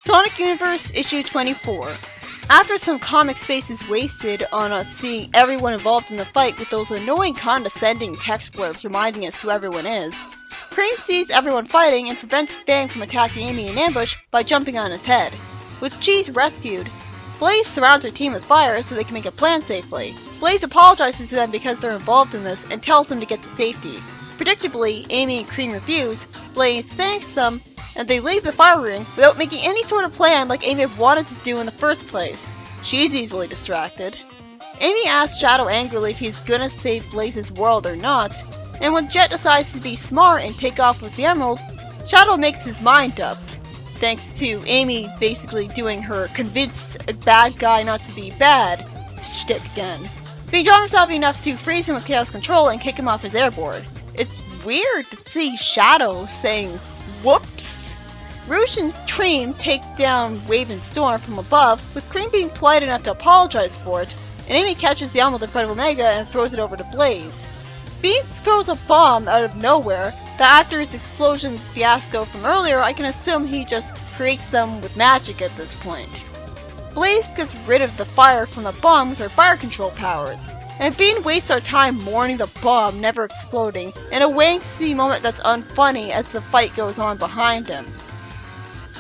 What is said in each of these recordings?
Sonic Universe Issue 24. After some comic space is wasted on us seeing everyone involved in the fight with those annoying condescending text blurbs reminding us who everyone is, Cream sees everyone fighting and prevents Fang from attacking Amy in ambush by jumping on his head. With Cheese rescued, Blaze surrounds her team with fire so they can make a plan safely. Blaze apologizes to them because they're involved in this and tells them to get to safety. Predictably, Amy and Cream refuse. Blaze thanks them, and they leave the fire ring without making any sort of plan like Amy wanted to do in the first place. She's easily distracted. Amy asks Shadow angrily if he's gonna save Blaze's world or not, and when Jet decides to be smart and take off with the emerald, Shadow makes his mind up, thanks to Amy basically doing her convince a bad guy not to be bad shtick again, being strong herself enough to freeze him with Chaos Control and kick him off his airboard. It's weird to see Shadow saying whoops. Rouge and Cream take down Wave and Storm from above, with Cream being polite enough to apologize for it, and Amy catches the emerald in front of Omega and throws it over to Blaze. Beam throws a bomb out of nowhere that after its explosions fiasco from earlier, I can assume he just creates them with magic at this point. Blaze gets rid of the fire from the bomb with her fire control powers, and Bean wastes our time mourning the bomb never exploding in a wanky moment that's unfunny as the fight goes on behind him.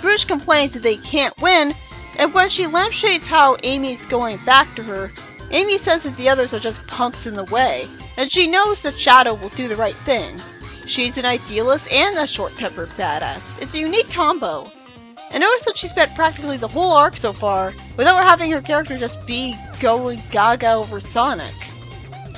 Rouge complains that they can't win, and when she lampshades how Amy's going back to her, Amy says that the others are just punks in the way, and she knows that Shadow will do the right thing. She's an idealist and a short-tempered badass. It's a unique combo. And notice that she spent practically the whole arc so far without having her character just be going gaga over Sonic.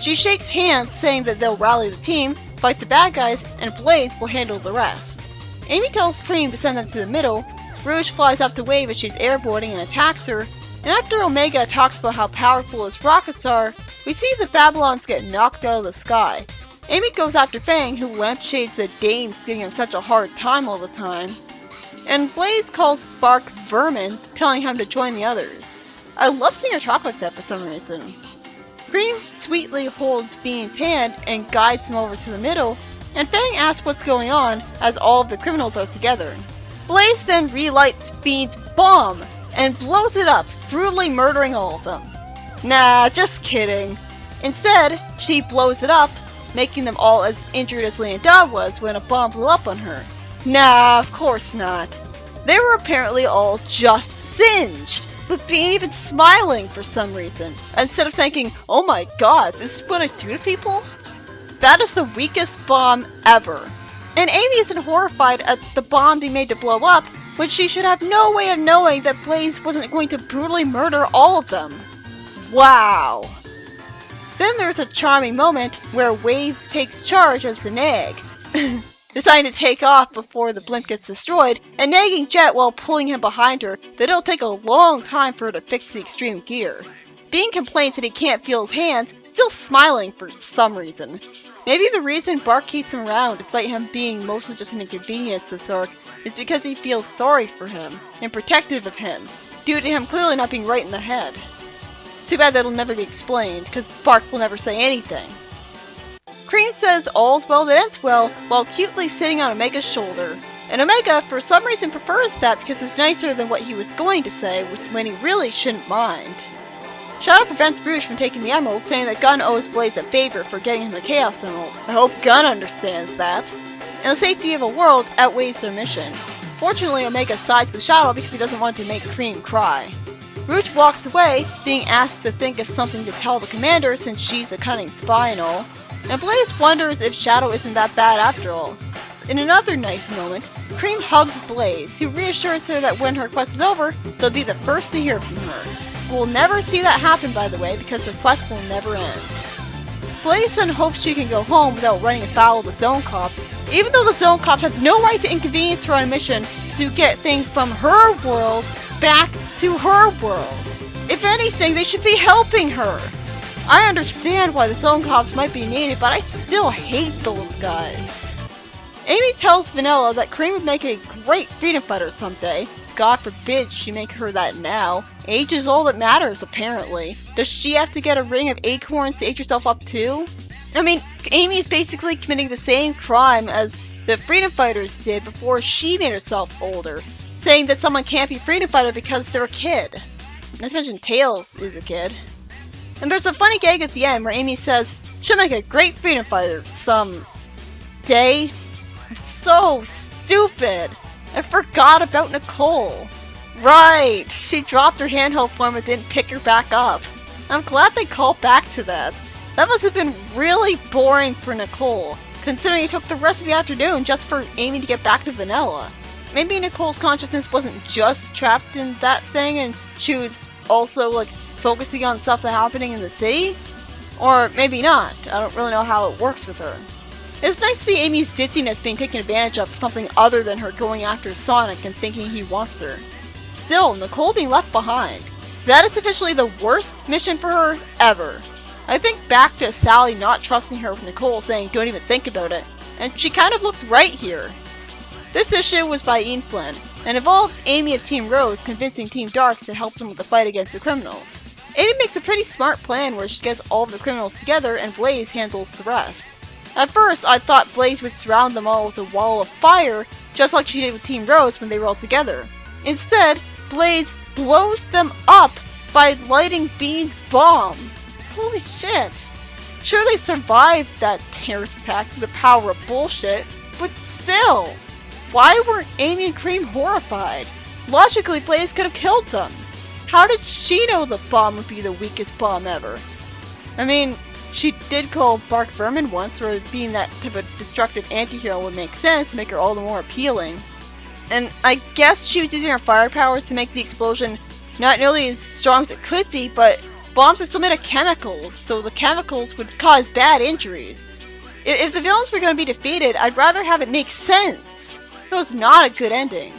She shakes hands saying that they'll rally the team, fight the bad guys, and Blaze will handle the rest. Amy tells Cream to send them to the middle. Rouge flies up to Wave as she's airboarding and attacks her, and after Omega talks about how powerful his rockets are, we see the Babylons get knocked out of the sky. Amy goes after Fang, who lampshades the dames giving him such a hard time all the time, and Blaze calls Bark vermin, telling him to join the others. I love seeing her talk like that for some reason. Cream sweetly holds Bean's hand and guides him over to the middle, and Fang asks what's going on as all of the criminals are together. Blaze then relights Bean's bomb and blows it up, brutally murdering all of them. Nah, just kidding. Instead, she blows it up, making them all as injured as Leandad was when a bomb blew up on her. Nah, of course not. They were apparently all just singed, with Bean even smiling for some reason, instead of thinking, oh my god, this is what I do to people? That is the weakest bomb ever. And Amy isn't horrified at the bomb being made to blow up, when she should have no way of knowing that Blaze wasn't going to brutally murder all of them. Wow. Then there's a charming moment where Wave takes charge as the nag, deciding to take off before the blimp gets destroyed, and nagging Jet while pulling him behind her that it'll take a long time for her to fix the extreme gear. Bean complains that he can't feel his hands, still smiling for some reason. Maybe the reason Bark keeps him around, despite him being mostly just an inconvenience this arc, is because he feels sorry for him, and protective of him, due to him clearly not being right in the head. Too bad that'll never be explained, because Bark will never say anything. Cream says all's well that ends well, while cutely sitting on Omega's shoulder, and Omega for some reason prefers that because it's nicer than what he was going to say when he really shouldn't mind. Shadow prevents Rouge from taking the emerald, saying that Gun owes Blaze a favor for getting him the Chaos Emerald. I hope Gun understands that. And the safety of a world outweighs their mission. Fortunately, Omega sides with Shadow because he doesn't want to make Cream cry. Rouge walks away, being asked to think of something to tell the commander since she's a cunning spy and all. And Blaze wonders if Shadow isn't that bad after all. In another nice moment, Cream hugs Blaze, who reassures her that when her quest is over, they'll be the first to hear from her. We'll never see that happen, by the way, because her quest will never end. Blaze then hopes she can go home without running afoul of the Zone Cops, even though the Zone Cops have no right to inconvenience her on a mission to get things from her world back to her world. If anything, they should be helping her. I understand why the Zone Cops might be needed, but I still hate those guys. Amy tells Vanilla that Cream would make a great freedom fighter someday. God forbid she make her that now. Age is all that matters, apparently. Does she have to get a ring of acorns to age herself up too? I mean, Amy is basically committing the same crime as the freedom fighters did before she made herself older. saying that someone can't be a freedom fighter because they're a kid. Not to mention Tails is a kid. And there's a funny gag at the end where Amy says, she'll make a great freedom fighter some day. So stupid. I forgot about Nicole. Right, she dropped her handheld form and didn't pick her back up. I'm glad they called back to that. That must have been really boring for Nicole, considering it took the rest of the afternoon just for Amy to get back to Vanilla. Maybe Nicole's consciousness wasn't just trapped in that thing and she was also like focusing on stuff that's happening in the city? Or maybe not. I don't really know how it works with her. It's nice to see Amy's ditziness being taken advantage of for something other than her going after Sonic and thinking he wants her. Still, Nicole being left behind. That is officially the worst mission for her ever. I think back to Sally not trusting her with Nicole saying don't even think about it, and she kind of looks right here. This issue was by Ian Flynn, and involves Amy of Team Rose convincing Team Dark to help them with the fight against the criminals. Amy makes a pretty smart plan where she gets all of the criminals together and Blaze handles the rest. At first, I thought Blaze would surround them all with a wall of fire, just like she did with Team Rose when they were all together. Instead, Blaze blows them up by lighting Bean's bomb. Holy shit. Sure, they survived that terrorist attack with the power of bullshit, but still. Why weren't Amy and Cream horrified? Logically, Blaze could have killed them. How did she know the bomb would be the weakest bomb ever? I mean, she did call Bark Vermin once, or being that type of destructive anti-hero would make sense to make her all the more appealing. And I guess she was using her fire powers to make the explosion not nearly as strong as it could be, but bombs are still made of chemicals, so the chemicals would cause bad injuries. If the villains were going to be defeated, I'd rather have it make sense. It was not a good ending.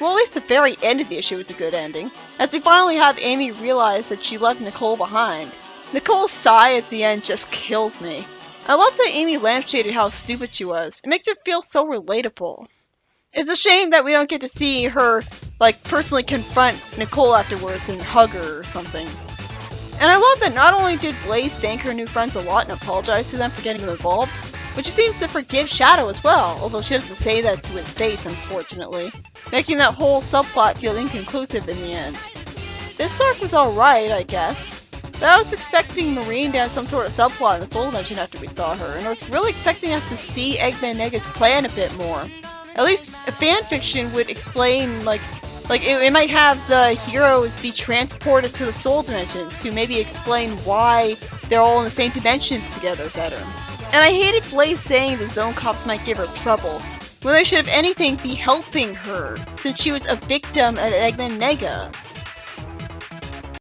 Well, at least the very end of the issue was a good ending, as they finally have Amy realize that she left Nicole behind. Nicole's sigh at the end just kills me. I love that Amy lampshaded how stupid she was. It makes her feel so relatable. It's a shame that we don't get to see her, like, personally confront Nicole afterwards and hug her or something. And I love that not only did Blaze thank her new friends a lot and apologize to them for getting involved, but she seems to forgive Shadow as well, although she doesn't say that to his face, unfortunately, making that whole subplot feel inconclusive in the end. This arc was alright, I guess, but I was expecting Marine to have some sort of subplot in the Soul Dimension after we saw her, and I was really expecting us to see Eggman Nega's plan a bit more. At least a fanfiction would explain, like it might have the heroes be transported to the Soul Dimension to maybe explain why they're all in the same dimension together better. And I hated Blaze saying the Zone Cops might give her trouble, when they should, if anything, be helping her, since she was a victim of Eggman Nega.